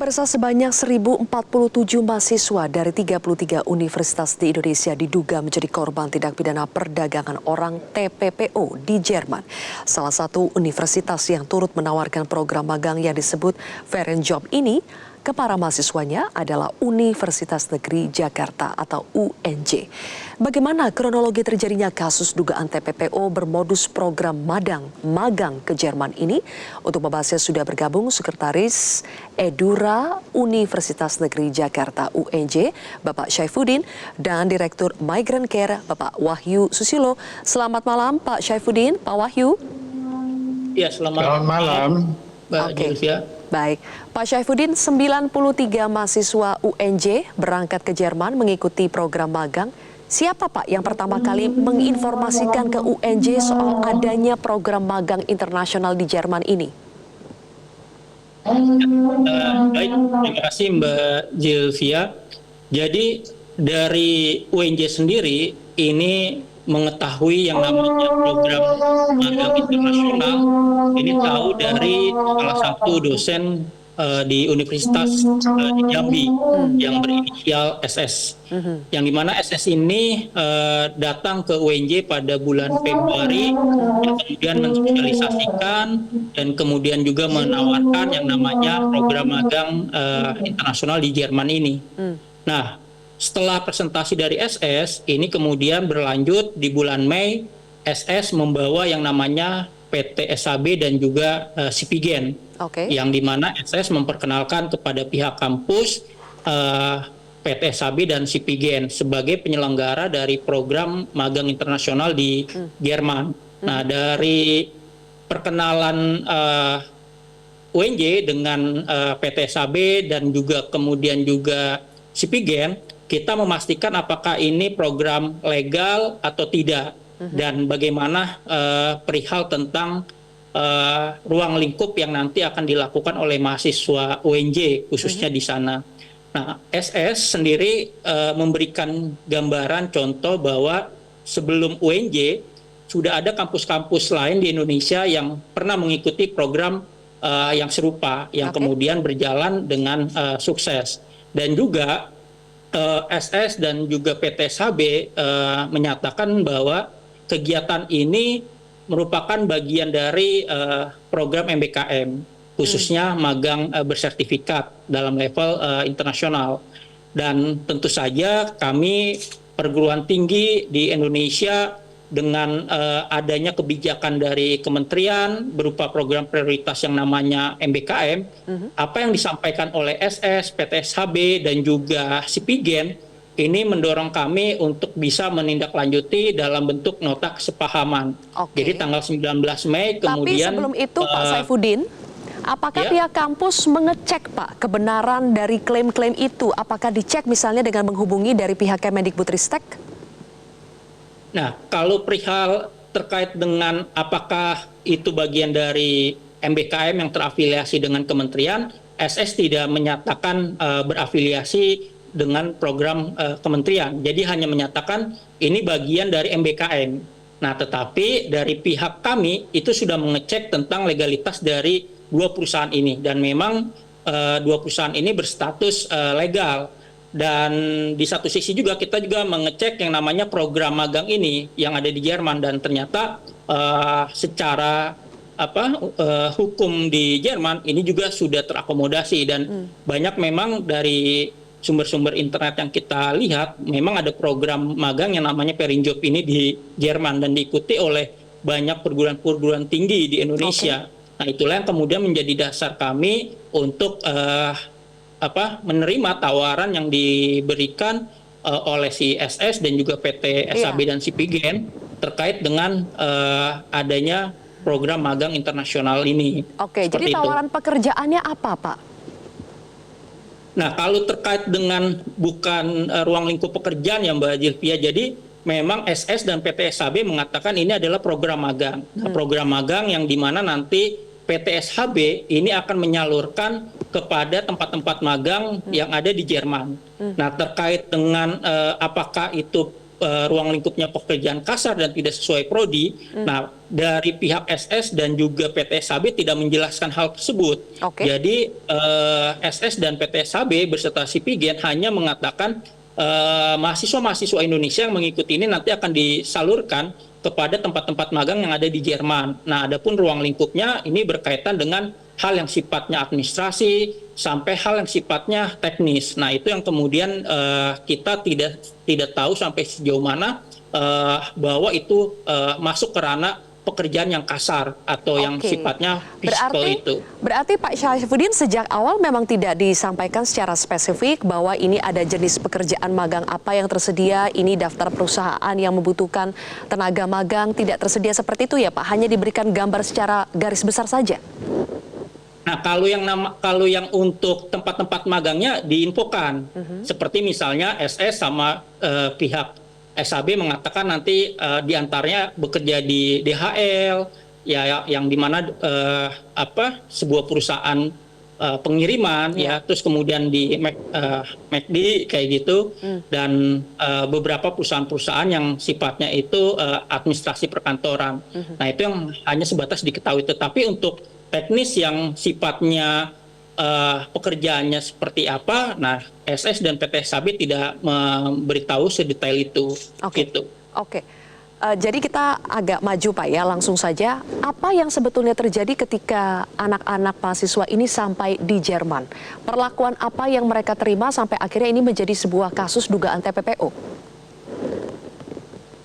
Pemirsa, sebanyak 1.047 mahasiswa dari 33 universitas di Indonesia diduga menjadi korban tindak pidana perdagangan orang (TPPO) di Jerman. Salah satu universitas yang turut menawarkan program magang yang disebut Ferienjob ini ke para mahasiswanya adalah Universitas Negeri Jakarta atau UNJ. Bagaimana kronologi terjadinya kasus dugaan TPPO bermodus program magang ke Jerman ini? Untuk membahasnya sudah bergabung Sekretaris Edura Universitas Negeri Jakarta UNJ, Bapak Syaifuddin, dan Direktur Migrant Care, Bapak Wahyu Susilo. Selamat malam, Pak Syaifuddin, Pak Wahyu. Ya, selamat malam, Mbak Julvia. Baik, Pak Syaifuddin, 93 mahasiswa UNJ berangkat ke Jerman mengikuti program magang. Siapa Pak yang pertama kali menginformasikan ke UNJ soal adanya program magang internasional di Jerman ini? Baik, terima kasih Mbak Julvia. Jadi dari UNJ sendiri ini mengetahui yang namanya program magang internasional ini tahu dari salah satu dosen di Universitas di Jambi yang berinisial SS, yang dimana SS ini datang ke UNJ pada bulan Februari dan kemudian mensosialisasikan dan kemudian juga menawarkan yang namanya program magang internasional di Jerman ini. Nah, setelah presentasi dari SS, ini kemudian berlanjut di bulan Mei, SS membawa yang namanya PT SAB dan juga Sipigen, yang dimana SS memperkenalkan kepada pihak kampus PT SAB dan Sipigen sebagai penyelenggara dari program magang internasional di Jerman. Nah, dari perkenalan UNJ dengan PT SAB dan juga kemudian juga Sipigen, kita memastikan apakah ini program legal atau tidak, dan bagaimana perihal tentang ruang lingkup yang nanti akan dilakukan oleh mahasiswa UNJ khususnya di sana. Nah, SS sendiri memberikan gambaran contoh bahwa sebelum UNJ sudah ada kampus-kampus lain di Indonesia yang pernah mengikuti program yang serupa, yang kemudian berjalan dengan sukses. Dan juga SS dan juga PT SHB menyatakan bahwa kegiatan ini merupakan bagian dari program MBKM, khususnya magang bersertifikat dalam level internasional. Dan tentu saja kami perguruan tinggi di Indonesia dengan adanya kebijakan dari kementerian berupa program prioritas yang namanya MBKM, apa yang disampaikan oleh SS, PT SHB, dan juga Sipigen, ini mendorong kami untuk bisa menindaklanjuti dalam bentuk nota kesepahaman. Jadi tanggal 19 Mei kemudian... Tapi sebelum itu Pak Syaifuddin, apakah pihak kampus mengecek Pak kebenaran dari klaim-klaim itu? Apakah dicek misalnya dengan menghubungi dari pihak Kemendikbudristek? Nah, kalau perihal terkait dengan apakah itu bagian dari MBKM yang terafiliasi dengan kementerian, SS tidak menyatakan berafiliasi dengan program kementerian. Jadi hanya menyatakan ini bagian dari MBKM. Nah, tetapi dari pihak kami itu sudah mengecek tentang legalitas dari dua perusahaan ini. Dan memang dua perusahaan ini berstatus legal. Dan di satu sisi juga kita juga mengecek yang namanya program magang ini yang ada di Jerman, dan ternyata secara hukum di Jerman ini juga sudah terakomodasi, dan banyak memang dari sumber-sumber internet yang kita lihat memang ada program magang yang namanya Ferienjob ini di Jerman dan diikuti oleh banyak perguruan tinggi di Indonesia. Nah, itulah yang kemudian menjadi dasar kami untuk menerima tawaran yang diberikan oleh si SS dan juga PT SAB dan Sipigen terkait dengan adanya program magang internasional ini. Jadi tawaran pekerjaannya apa, Pak? Nah, kalau terkait dengan bukan ruang lingkup pekerjaan ya Mbak Julvia, jadi memang SS dan PT SAB mengatakan ini adalah program magang. Program magang yang dimana nanti PT SHB ini akan menyalurkan kepada tempat-tempat magang yang ada di Jerman. Nah, terkait dengan apakah itu ruang lingkupnya pekerjaan kasar dan tidak sesuai prodi. Nah, dari pihak SS dan juga PT SHB tidak menjelaskan hal tersebut. Oke. Jadi SS dan PT SHB beserta Sipigen hanya mengatakan mahasiswa-mahasiswa Indonesia yang mengikuti ini nanti akan disalurkan kepada tempat-tempat magang yang ada di Jerman. Nah, adapun ruang lingkupnya ini berkaitan dengan hal yang sifatnya administrasi sampai hal yang sifatnya teknis. Nah, itu yang kemudian kita tidak tahu sampai sejauh mana bahwa itu masuk ke ranah pekerjaan yang kasar atau yang sifatnya physical itu. Berarti Pak Syaifuddin sejak awal memang tidak disampaikan secara spesifik bahwa ini ada jenis pekerjaan magang apa yang tersedia, ini daftar perusahaan yang membutuhkan tenaga magang tidak tersedia seperti itu ya Pak, hanya diberikan gambar secara garis besar saja. Nah, kalau yang untuk tempat-tempat magangnya diinfokan, seperti misalnya SS sama pihak SHB mengatakan nanti diantaranya bekerja di DHL, ya yang dimana sebuah perusahaan pengiriman, ya terus kemudian di McD kayak gitu, dan beberapa perusahaan-perusahaan yang sifatnya itu administrasi perkantoran. Nah, itu yang hanya sebatas diketahui, tetapi untuk teknis yang sifatnya pekerjaannya seperti apa, nah SS dan PT SHB tidak memberitahu sedetail itu. Gitu. Oke. Jadi kita agak maju Pak ya, langsung saja. Apa yang sebetulnya terjadi ketika anak-anak mahasiswa ini sampai di Jerman? Perlakuan apa yang mereka terima sampai akhirnya ini menjadi sebuah kasus dugaan TPPO?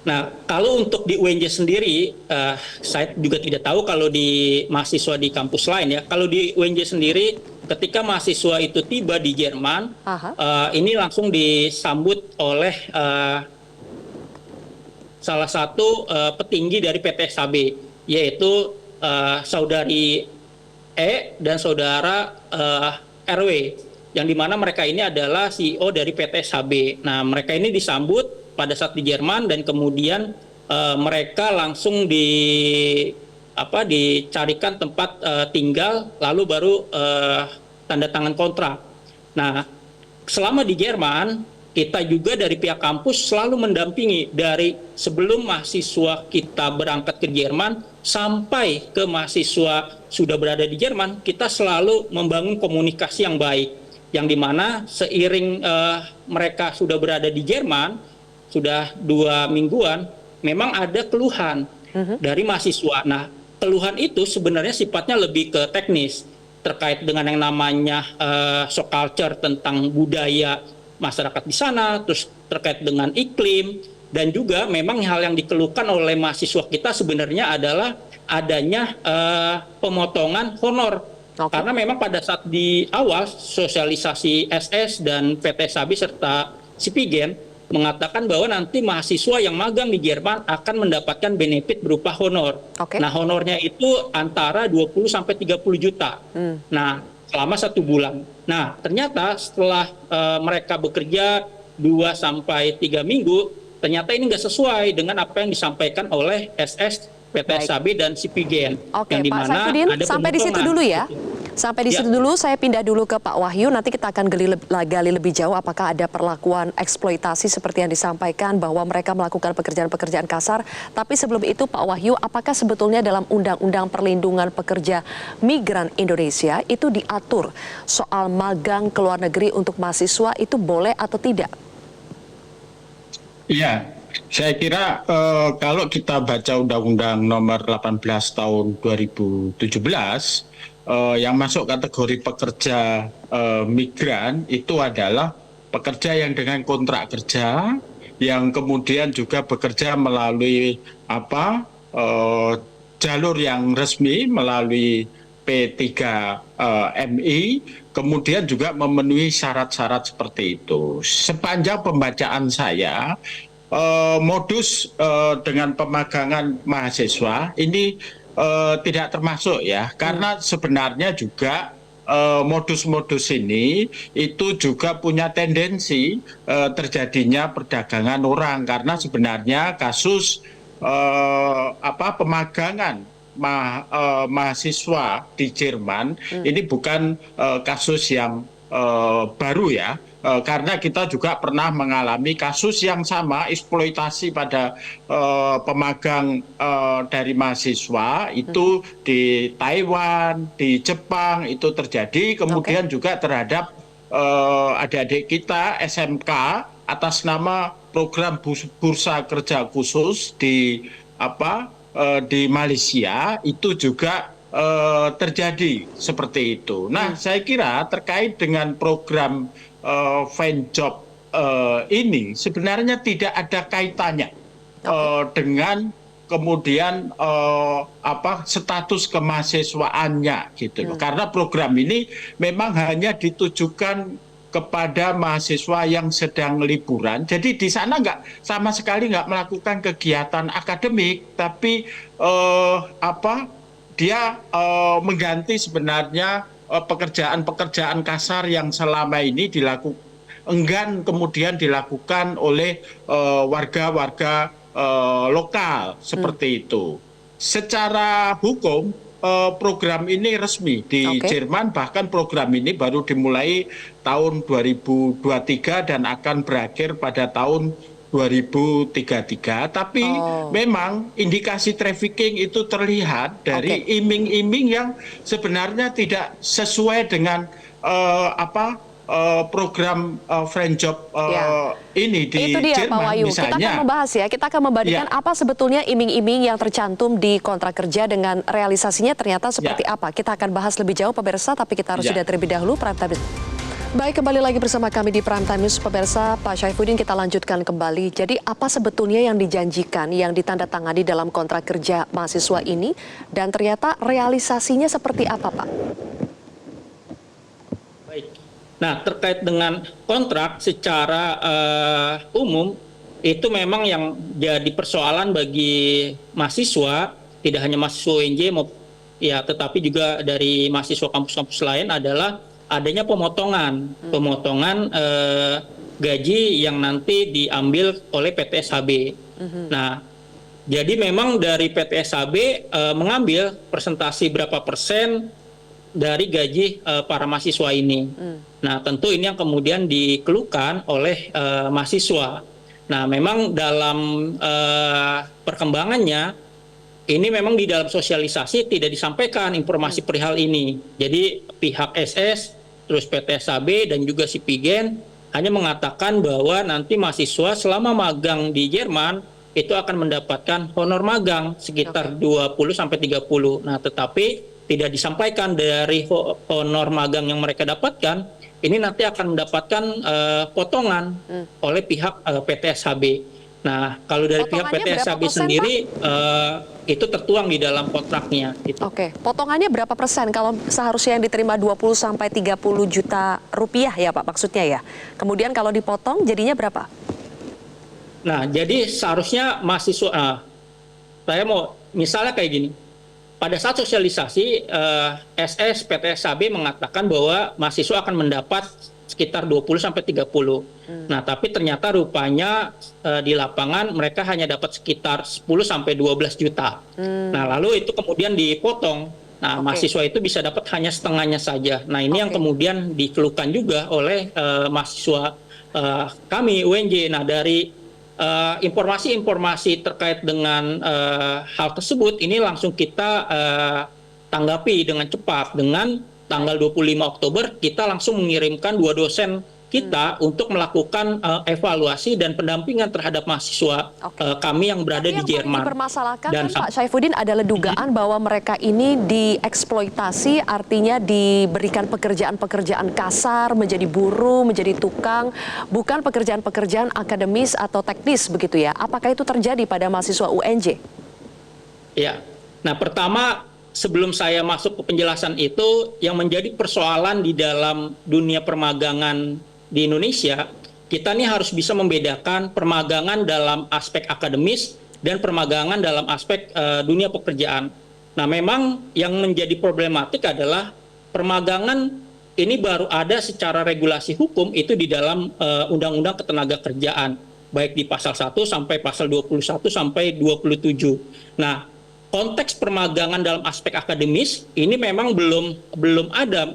Nah, kalau untuk di UNJ sendiri, saya juga tidak tahu kalau di mahasiswa di kampus lain ya. Kalau di UNJ sendiri, ketika mahasiswa itu tiba di Jerman, ini langsung disambut oleh salah satu petinggi dari PT SHB, yaitu saudari E dan saudara RW, yang dimana mereka ini adalah CEO dari PT SHB. Nah, mereka ini disambut pada saat di Jerman dan kemudian mereka langsung dicarikan tempat tinggal, lalu baru tanda tangan kontrak. Nah, selama di Jerman, kita juga dari pihak kampus selalu mendampingi dari sebelum mahasiswa kita berangkat ke Jerman sampai ke mahasiswa sudah berada di Jerman, kita selalu membangun komunikasi yang baik, yang dimana seiring mereka sudah berada di Jerman, sudah 2 mingguan, memang ada keluhan dari mahasiswa. Nah, keluhan itu sebenarnya sifatnya lebih ke teknis, terkait dengan yang namanya shock culture tentang budaya masyarakat di sana, terus terkait dengan iklim, dan juga memang hal yang dikeluhkan oleh mahasiswa kita sebenarnya adalah adanya pemotongan honor. Karena memang pada saat di awal sosialisasi SS dan PT SHB serta Sipigen mengatakan bahwa nanti mahasiswa yang magang di Jerman akan mendapatkan benefit berupa honor. Nah, honornya itu antara 20 sampai 30 juta. Nah, selama 1 bulan. Nah, ternyata setelah mereka bekerja 2 sampai 3 minggu, ternyata ini nggak sesuai dengan apa yang disampaikan oleh SS, PT SHB dan Sipigen. Oke, Pak Syaifuddin, sampai di situ dulu ya. Sampai di situ dulu, saya pindah dulu ke Pak Wahyu. Nanti kita akan gali lebih jauh apakah ada perlakuan eksploitasi seperti yang disampaikan bahwa mereka melakukan pekerjaan-pekerjaan kasar. Tapi sebelum itu Pak Wahyu, apakah sebetulnya dalam Undang-Undang Perlindungan Pekerja Migran Indonesia itu diatur soal magang ke luar negeri untuk mahasiswa itu boleh atau tidak? Iya, saya kira kalau kita baca Undang-Undang Nomor 18 Tahun 2017, yang masuk kategori pekerja migran itu adalah pekerja yang dengan kontrak kerja, yang kemudian juga bekerja melalui jalur yang resmi melalui P3MI, kemudian juga memenuhi syarat-syarat seperti itu. Sepanjang pembacaan saya, modus dengan pemagangan mahasiswa ini tidak termasuk ya, karena sebenarnya juga modus-modus ini itu juga punya tendensi terjadinya perdagangan orang, karena sebenarnya kasus pemagangan mahasiswa di Jerman ini bukan kasus yang baru ya. karena kita juga pernah mengalami kasus yang sama, eksploitasi pada pemagang dari mahasiswa itu di Taiwan, di Jepang itu terjadi, kemudian juga terhadap adik-adik kita SMK atas nama program bursa kerja khusus di di Malaysia itu juga terjadi seperti itu. Nah, saya kira terkait dengan program Venjob ini sebenarnya tidak ada kaitannya dengan kemudian status kemahasiswaannya gitu loh. Karena program ini memang hanya ditujukan kepada mahasiswa yang sedang liburan. Jadi di sana sama sekali nggak melakukan kegiatan akademik, tapi dia mengganti sebenarnya pekerjaan-pekerjaan kasar yang selama ini enggan kemudian dilakukan oleh warga-warga lokal seperti itu. Secara hukum program ini resmi di Jerman, bahkan program ini baru dimulai tahun 2023 dan akan berakhir pada tahun 2033, tapi memang indikasi trafficking itu terlihat dari iming-iming yang sebenarnya tidak sesuai dengan program Venjob ini di itu dia, Jerman. Pak Wahyu. Misalnya, kita akan membahas ya, kita akan membandingkan apa sebetulnya iming-iming yang tercantum di kontrak kerja dengan realisasinya ternyata seperti apa. Kita akan bahas lebih jauh pemirsa, tapi kita harus jeda terlebih dahulu. Prime Time. Baik, kembali lagi bersama kami di Prime Time News, pemirsa. Pak Syaifuddin, kita lanjutkan kembali. Jadi apa sebetulnya yang dijanjikan, yang ditandatangani dalam kontrak kerja mahasiswa ini, dan ternyata realisasinya seperti apa, Pak? Baik. Nah, terkait dengan kontrak secara umum, itu memang yang jadi persoalan bagi mahasiswa, tidak hanya mahasiswa UNJ, tetapi juga dari mahasiswa kampus-kampus lain adalah adanya pemotongan gaji yang nanti diambil oleh PTSHB. Nah, jadi memang dari PTSHB mengambil persentasi berapa persen dari gaji para mahasiswa ini. Nah, tentu ini yang kemudian dikeluhkan oleh mahasiswa. Nah, memang dalam perkembangannya ini memang di dalam sosialisasi tidak disampaikan informasi perihal ini. Jadi pihak SS, terus PTSHB dan juga Sipigen hanya mengatakan bahwa nanti mahasiswa selama magang di Jerman itu akan mendapatkan honor magang sekitar 20-30. Nah, tetapi tidak disampaikan dari honor magang yang mereka dapatkan, ini nanti akan mendapatkan potongan oleh pihak PTSHB. Nah, kalau dari pihak PTSHB sendiri itu tertuang di dalam kontraknya. Gitu. Potongannya berapa persen? Kalau seharusnya yang diterima 20-30 juta rupiah ya Pak maksudnya ya. Kemudian kalau dipotong jadinya berapa? Nah, jadi seharusnya mahasiswa, saya mau misalnya kayak gini. Pada saat sosialisasi, SS PTSHB mengatakan bahwa mahasiswa akan mendapat sekitar 20-30. Nah, tapi ternyata rupanya di lapangan mereka hanya dapat sekitar 10-12 juta. Nah, lalu itu kemudian dipotong. Nah, mahasiswa itu bisa dapat hanya setengahnya saja. Nah, ini yang kemudian dikeluhkan juga oleh mahasiswa kami UNJ. Nah, dari informasi-informasi terkait dengan hal tersebut ini langsung kita tanggapi dengan cepat. Dengan tanggal 25 Oktober kita langsung mengirimkan 2 dosen kita untuk melakukan evaluasi dan pendampingan terhadap mahasiswa kami yang berada di Jerman. Yang dipermasalahkan kan Pak Syaifuddin adalah dugaan bahwa mereka ini dieksploitasi, artinya diberikan pekerjaan-pekerjaan kasar, menjadi buruh, menjadi tukang, bukan pekerjaan-pekerjaan akademis atau teknis begitu ya. Apakah itu terjadi pada mahasiswa UNJ? Ya, nah pertama sebelum saya masuk ke penjelasan itu, yang menjadi persoalan di dalam dunia permagangan di Indonesia, kita nih harus bisa membedakan permagangan dalam aspek akademis dan permagangan dalam aspek dunia pekerjaan. Nah, memang yang menjadi problematik adalah permagangan ini baru ada secara regulasi hukum itu di dalam Undang-Undang Ketenagakerjaan, baik di pasal 1 sampai pasal 21 sampai 27. Nah, konteks permagangan dalam aspek akademis ini memang belum ada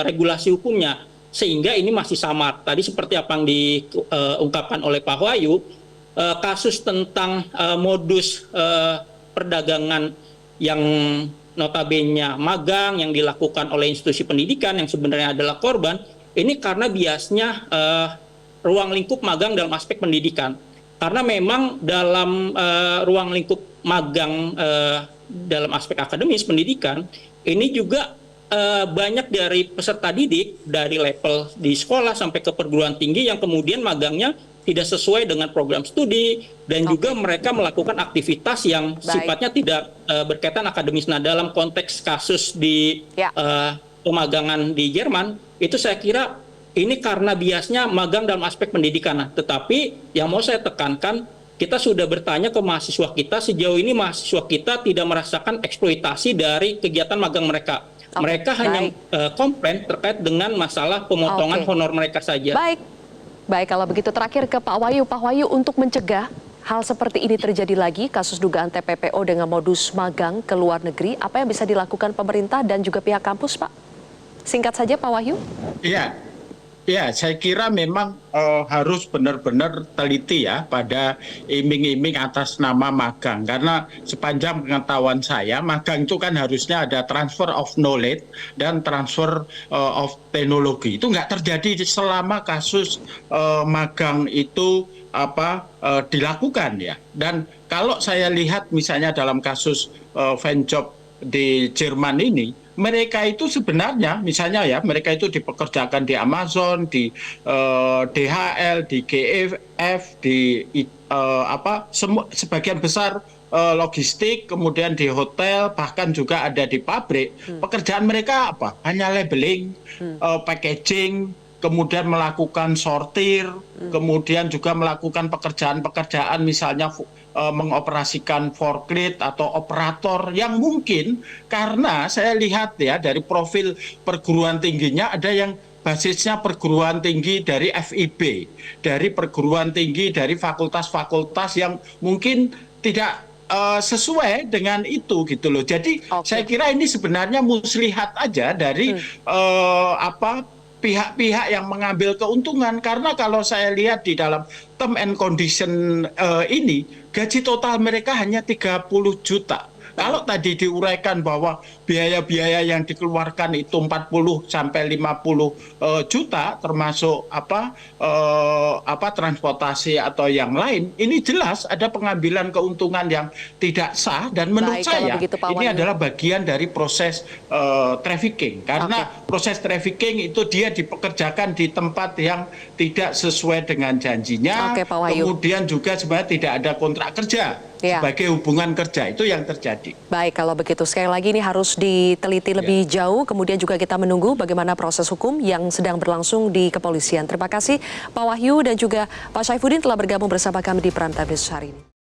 regulasi hukumnya. sehingga ini masih samar. Tadi seperti apa yang diungkapkan oleh Pak Wahyu, kasus tentang modus perdagangan yang notabene magang yang dilakukan oleh institusi pendidikan yang sebenarnya adalah korban, ini karena biasnya ruang lingkup magang dalam aspek pendidikan. Karena memang dalam ruang lingkup magang dalam aspek akademis pendidikan, ini juga banyak dari peserta didik dari level di sekolah sampai ke perguruan tinggi yang kemudian magangnya tidak sesuai dengan program studi dan juga mereka melakukan aktivitas yang sifatnya tidak berkaitan akademis. Nah, dalam konteks kasus di pemagangan di Jerman, itu saya kira ini karena biasnya magang dalam aspek pendidikan. Nah, tetapi yang mau saya tekankan, kita sudah bertanya ke mahasiswa kita, sejauh ini mahasiswa kita tidak merasakan eksploitasi dari kegiatan magang mereka. Mereka hanya komplain terkait dengan masalah pemotongan honor mereka saja. Baik, kalau begitu terakhir ke Pak Wahyu. Pak Wahyu, untuk mencegah hal seperti ini terjadi lagi, kasus dugaan TPPO dengan modus magang ke luar negeri, apa yang bisa dilakukan pemerintah dan juga pihak kampus, Pak? Singkat saja, Pak Wahyu. Ya, saya kira memang harus benar-benar teliti ya pada iming-iming atas nama magang. Karena sepanjang pengetahuan saya, magang itu kan harusnya ada transfer of knowledge dan transfer of teknologi. Itu nggak terjadi selama kasus magang itu dilakukan ya. Dan kalau saya lihat misalnya dalam kasus Fanjob di Jerman ini, mereka itu sebenarnya misalnya ya, mereka itu dipekerjakan di Amazon, di DHL, di GFF, di sebagian besar logistik, kemudian di hotel, bahkan juga ada di pabrik. Pekerjaan mereka apa? Hanya labeling, packaging, kemudian melakukan sortir, kemudian juga melakukan pekerjaan-pekerjaan misalnya mengoperasikan forklift atau operator yang mungkin karena saya lihat ya dari profil perguruan tingginya ada yang basisnya perguruan tinggi dari FIB, dari perguruan tinggi dari fakultas-fakultas yang mungkin tidak sesuai dengan itu gitu loh. Jadi saya kira ini sebenarnya muslihat aja dari pihak-pihak yang mengambil keuntungan, karena kalau saya lihat di dalam term and condition ini gaji total mereka hanya 30 juta. Kalau tadi diuraikan bahwa biaya-biaya yang dikeluarkan itu 40 sampai 50 juta termasuk transportasi atau yang lain, ini jelas ada pengambilan keuntungan yang tidak sah dan menurut saya ini adalah bagian dari proses trafficking. Karena proses trafficking itu dia dipekerjakan di tempat yang tidak sesuai dengan janjinya, kemudian juga sebenarnya tidak ada kontrak kerja sebagai hubungan kerja, itu yang terjadi. Baik, kalau begitu sekali lagi ini harus diteliti lebih jauh, kemudian juga kita menunggu bagaimana proses hukum yang sedang berlangsung di kepolisian. Terima kasih Pak Wahyu dan juga Pak Syaifuddin telah bergabung bersama kami di Prime Time News hari ini.